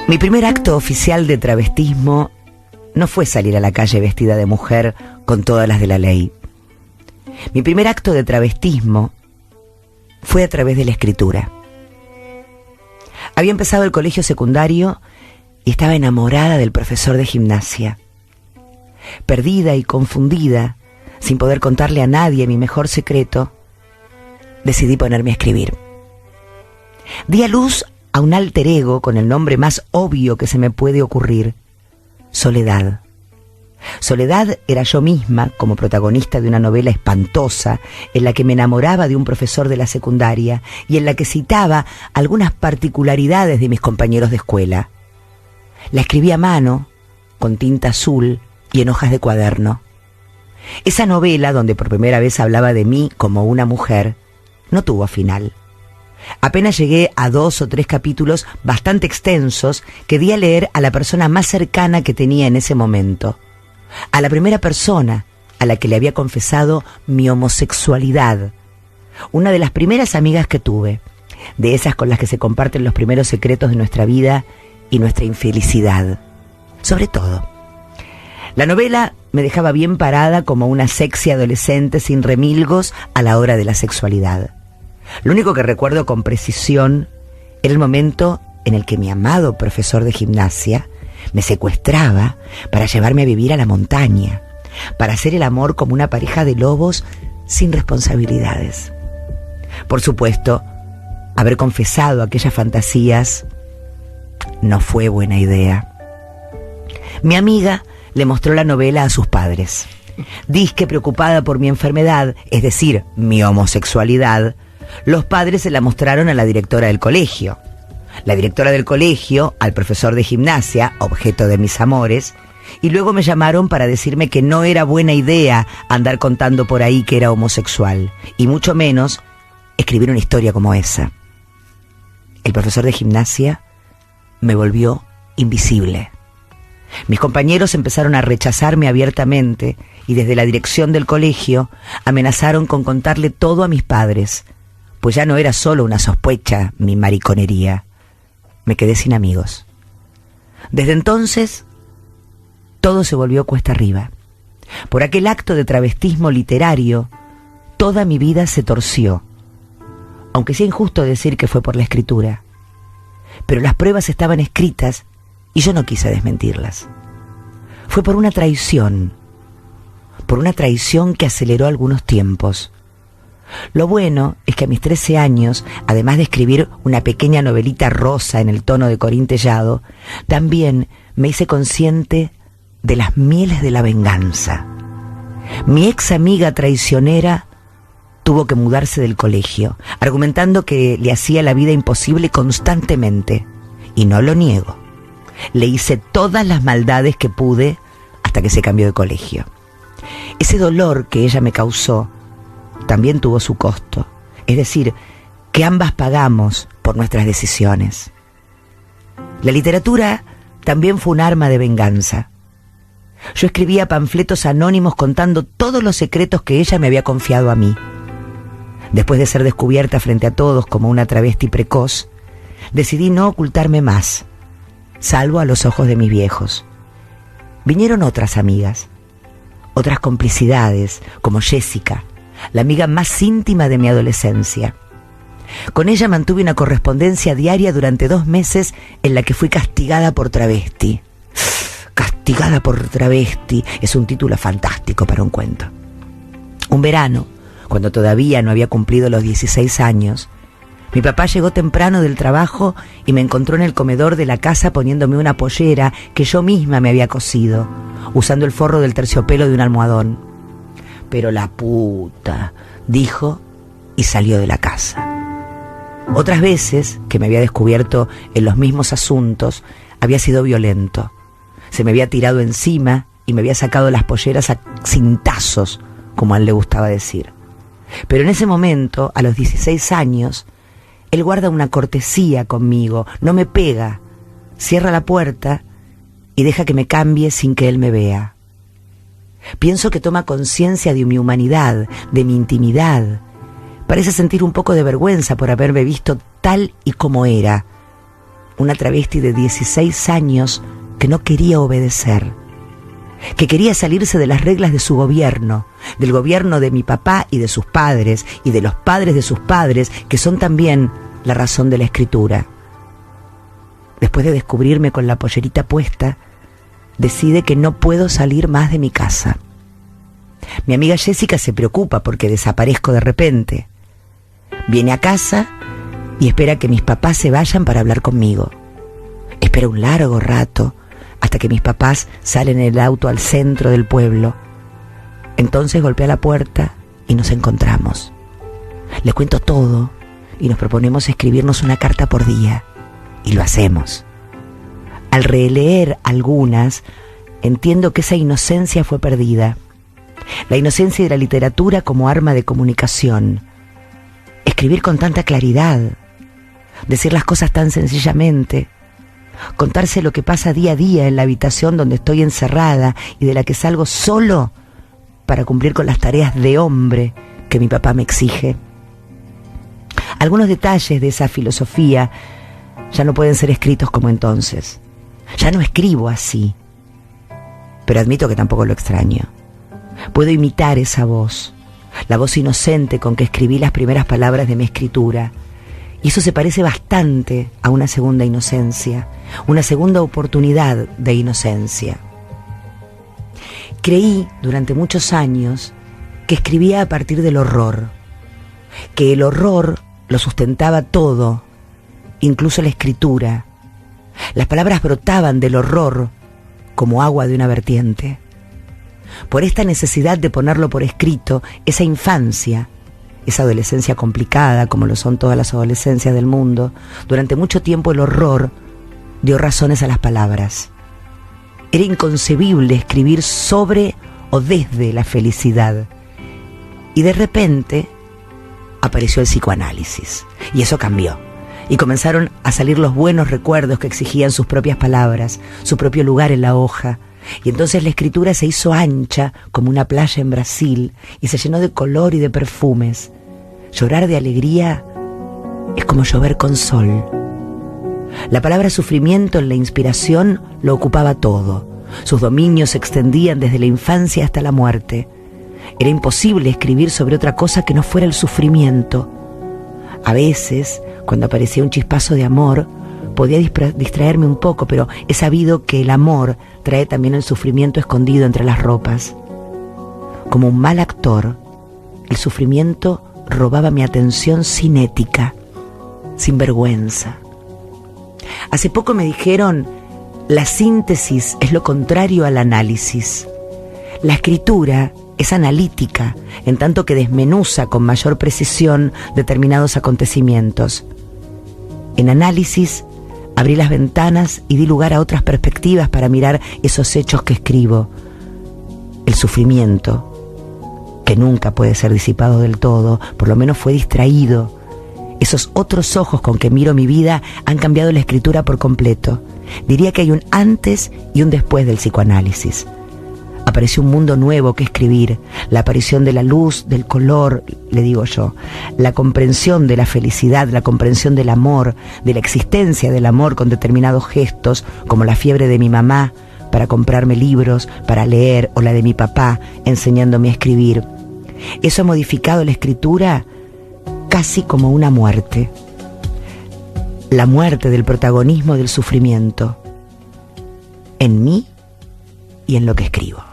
Mi primer acto oficial de travestismo no fue salir a la calle vestida de mujer con todas las de la ley. Mi primer acto de travestismo fue a través de la escritura. Había empezado el colegio secundario y estaba enamorada del profesor de gimnasia. Perdida y confundida, sin poder contarle a nadie mi mejor secreto, decidí ponerme a escribir. Di a luz a un alter ego con el nombre más obvio que se me puede ocurrir: Soledad. Soledad era yo misma como protagonista de una novela espantosa en la que me enamoraba de un profesor de la secundaria y en la que citaba algunas particularidades de mis compañeros de escuela. La escribí a mano, con tinta azul y en hojas de cuaderno. Esa novela, donde por primera vez hablaba de mí como una mujer, no tuvo final. Apenas llegué a 2 o 3 capítulos bastante extensos que di a leer a la persona más cercana que tenía en ese momento, a la primera persona a la que le había confesado mi homosexualidad, una de las primeras amigas que tuve, de esas con las que se comparten los primeros secretos de nuestra vida y nuestra infelicidad. Sobre todo, la novela me dejaba bien parada como una sexy adolescente sin remilgos a la hora de la sexualidad. Lo único que recuerdo con precisión era el momento en el que mi amado profesor de gimnasia me secuestraba para llevarme a vivir a la montaña, para hacer el amor como una pareja de lobos sin responsabilidades. Por supuesto, haber confesado aquellas fantasías no fue buena idea. Mi amiga le mostró la novela a sus padres. Disque preocupada por mi enfermedad, es decir, mi homosexualidad, los padres se la mostraron a la directora del colegio. La directora del colegio al profesor de gimnasia, objeto de mis amores, y luego me llamaron para decirme que no era buena idea andar contando por ahí que era homosexual, y mucho menos escribir una historia como esa. El profesor de gimnasia me volvió invisible. Mis compañeros empezaron a rechazarme abiertamente y desde la dirección del colegio amenazaron con contarle todo a mis padres, pues ya no era solo una sospecha mi mariconería. Me quedé sin amigos. Desde entonces, todo se volvió cuesta arriba. Por aquel acto de travestismo literario, toda mi vida se torció. Aunque sea injusto decir que fue por la escritura. Pero las pruebas estaban escritas y yo no quise desmentirlas. Fue por una traición que aceleró algunos tiempos. Lo bueno es que a mis 13 años, además de escribir una pequeña novelita rosa en el tono de Corín Tellado, también me hice consciente de las mieles de la venganza. Mi ex amiga traicionera tuvo que mudarse del colegio, argumentando que le hacía la vida imposible constantemente. Y no lo niego. Le hice todas las maldades que pude hasta que se cambió de colegio. Ese dolor que ella me causó también tuvo su costo, es decir, que ambas pagamos por nuestras decisiones. La literatura también fue un arma de venganza. Yo escribía panfletos anónimos contando todos los secretos que ella me había confiado a mí. Después de ser descubierta frente a todos como una travesti precoz, decidí no ocultarme más, salvo a los ojos de mis viejos. Vinieron otras amigas, otras complicidades, como Jessica, la amiga más íntima de mi adolescencia. Con ella mantuve una correspondencia diaria durante 2 meses en la que fui castigada por travesti. Castigada por travesti es un título fantástico para un cuento. Un verano, cuando todavía no había cumplido los 16 años, mi papá llegó temprano del trabajo y me encontró en el comedor de la casa poniéndome una pollera que yo misma me había cosido, usando el forro del terciopelo de un almohadón. Pero la puta, dijo y salió de la casa. Otras veces que me había descubierto en los mismos asuntos, había sido violento. Se me había tirado encima y me había sacado las polleras a cintazos, como a él le gustaba decir. Pero en ese momento, a los 16 años, él guarda una cortesía conmigo, no me pega, cierra la puerta y deja que me cambie sin que él me vea. Pienso que toma conciencia de mi humanidad, de mi intimidad. Parece sentir un poco de vergüenza por haberme visto tal y como era, una travesti de 16 años que no quería obedecer, que quería salirse de las reglas de su gobierno, del gobierno de mi papá y de sus padres, y de los padres de sus padres, que son también la razón de la escritura. Después de descubrirme con la pollerita puesta, decide que no puedo salir más de mi casa. Mi amiga Jessica se preocupa porque desaparezco de repente. Viene a casa y espera que mis papás se vayan para hablar conmigo. Espera un largo rato hasta que mis papás salen en el auto al centro del pueblo. Entonces golpea la puerta y nos encontramos. Le cuento todo y nos proponemos escribirnos una carta por día. Y lo hacemos. Al releer algunas, entiendo que esa inocencia fue perdida. La inocencia de la literatura como arma de comunicación. Escribir con tanta claridad. Decir las cosas tan sencillamente. Contarse lo que pasa día a día en la habitación donde estoy encerrada y de la que salgo solo para cumplir con las tareas de hombre que mi papá me exige. Algunos detalles de esa filosofía ya no pueden ser escritos como entonces. Ya no escribo así. Pero admito que tampoco lo extraño. Puedo imitar esa voz, la voz inocente con que escribí las primeras palabras de mi escritura. Y eso se parece bastante a una segunda inocencia, una segunda oportunidad de inocencia. Creí durante muchos años que escribía a partir del horror, que el horror lo sustentaba todo, incluso la escritura. Las palabras brotaban del horror como agua de una vertiente. Por esta necesidad de ponerlo por escrito, esa infancia, esa adolescencia complicada, como lo son todas las adolescencias del mundo, durante mucho tiempo el horror dio razones a las palabras. Era inconcebible escribir sobre o desde la felicidad. Y de repente apareció el psicoanálisis, y eso cambió. Y comenzaron a salir los buenos recuerdos que exigían sus propias palabras, su propio lugar en la hoja. Y entonces la escritura se hizo ancha como una playa en Brasil y se llenó de color y de perfumes. Llorar de alegría es como llover con sol. La palabra sufrimiento en la inspiración lo ocupaba todo. Sus dominios se extendían desde la infancia hasta la muerte. Era imposible escribir sobre otra cosa que no fuera el sufrimiento. A veces, cuando aparecía un chispazo de amor, podía distraerme un poco, pero he sabido que el amor trae también el sufrimiento escondido entre las ropas. Como un mal actor, el sufrimiento robaba mi atención sin ética, sin vergüenza. Hace poco me dijeron, la síntesis es lo contrario al análisis. La escritura es analítica, en tanto que desmenuza con mayor precisión determinados acontecimientos. En análisis, abrí las ventanas y di lugar a otras perspectivas para mirar esos hechos que escribo. El sufrimiento, que nunca puede ser disipado del todo, por lo menos fue distraído. Esos otros ojos con que miro mi vida han cambiado la escritura por completo. Diría que hay un antes y un después del psicoanálisis. Apareció un mundo nuevo que escribir, la aparición de la luz, del color, le digo yo, la comprensión de la felicidad, la comprensión del amor, de la existencia del amor con determinados gestos, como la fiebre de mi mamá para comprarme libros, para leer, o la de mi papá enseñándome a escribir. Eso ha modificado la escritura casi como una muerte. La muerte del protagonismo del sufrimiento, en mí y en lo que escribo.